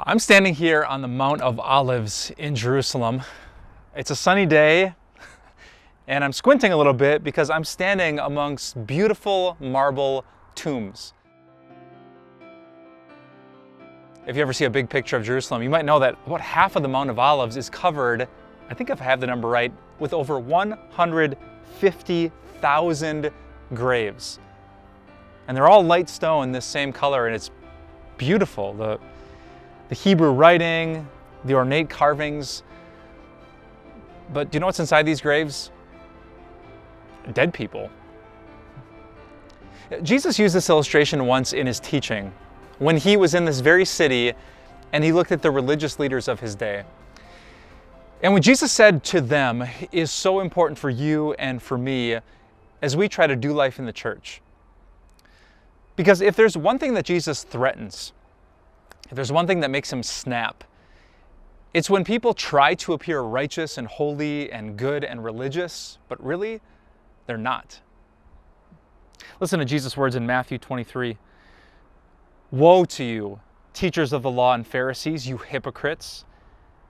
I'm standing here on the Mount of Olives in Jerusalem. It's a sunny day, and I'm squinting a little bit because I'm standing amongst beautiful marble tombs. If you ever see a big picture of Jerusalem, you might know that about half of the Mount of Olives is covered, I think if I have the number right, with over 150,000 graves. And they're all light stone, this same color, and it's beautiful. The Hebrew writing, the ornate carvings. But do you know what's inside these graves? Dead people. Jesus used this illustration once in his teaching when he was in this very city and he looked at the religious leaders of his day. And what Jesus said to them is so important for you and for me as we try to do life in the church. Because if there's one thing that Jesus threatens, if there's one thing that makes him snap, it's when people try to appear righteous and holy and good and religious, but really, they're not. Listen to Jesus' words in Matthew 23. "Woe to you, teachers of the law and Pharisees, you hypocrites!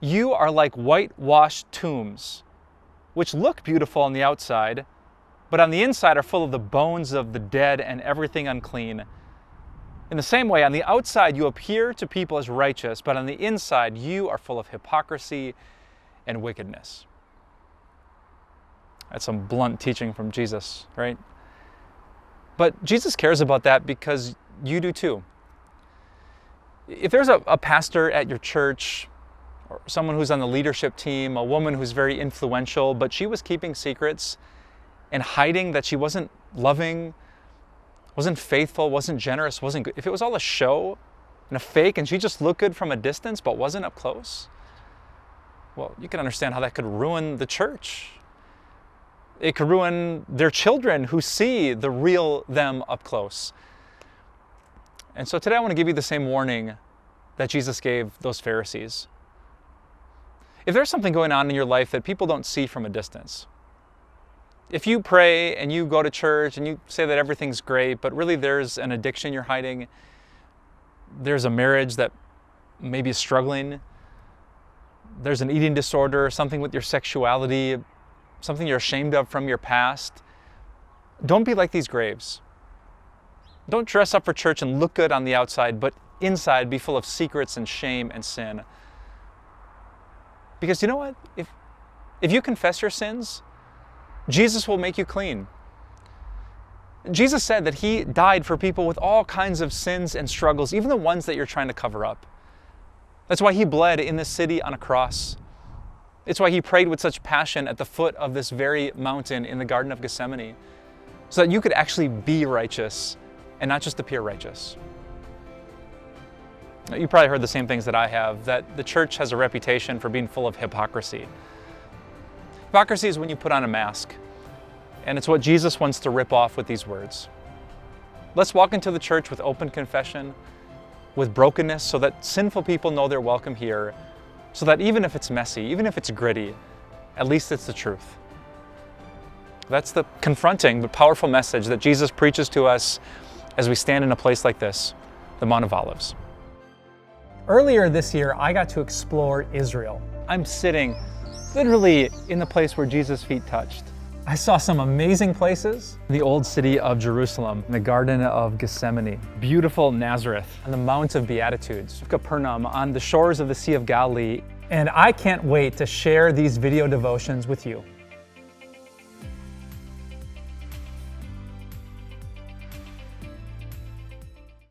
You are like whitewashed tombs, which look beautiful on the outside, but on the inside are full of the bones of the dead and everything unclean. In the same way, on the outside you appear to people as righteous, but on the inside you are full of hypocrisy and wickedness." That's some blunt teaching from Jesus, right? But Jesus cares about that because you do too. If there's a pastor at your church, or someone who's on the leadership team, a woman who's very influential, but she was keeping secrets and hiding that she wasn't loving, wasn't faithful, wasn't generous, wasn't good. If it was all a show and a fake and she just looked good from a distance but wasn't up close, well, you can understand how that could ruin the church. It could ruin their children who see the real them up close. And so today I want to give you the same warning that Jesus gave those Pharisees. If there's something going on in your life that people don't see from a distance, if you pray and you go to church and you say that everything's great, but really there's an addiction you're hiding, there's a marriage that maybe is struggling, there's an eating disorder, something with your sexuality, something you're ashamed of from your past, don't be like these graves. Don't dress up for church and look good on the outside, but inside be full of secrets and shame and sin. Because you know what? If you confess your sins, Jesus will make you clean. Jesus said that he died for people with all kinds of sins and struggles, even the ones that you're trying to cover up. That's why he bled in this city on a cross. It's why he prayed with such passion at the foot of this very mountain in the Garden of Gethsemane, so that you could actually be righteous and not just appear righteous. You probably heard the same things that I have, that the church has a reputation for being full of hypocrisy. Hypocrisy is when you put on a mask, and it's what Jesus wants to rip off with these words. Let's walk into the church with open confession, with brokenness, so that sinful people know they're welcome here, so that even if it's messy, even if it's gritty, at least it's the truth. That's the confronting but powerful message that Jesus preaches to us as we stand in a place like this, the Mount of Olives. Earlier this year, I got to explore Israel. I'm sitting literally in the place where Jesus' feet touched. I saw some amazing places. The old city of Jerusalem, the Garden of Gethsemane, beautiful Nazareth, and the Mount of Beatitudes, Capernaum, on the shores of the Sea of Galilee. And I can't wait to share these video devotions with you.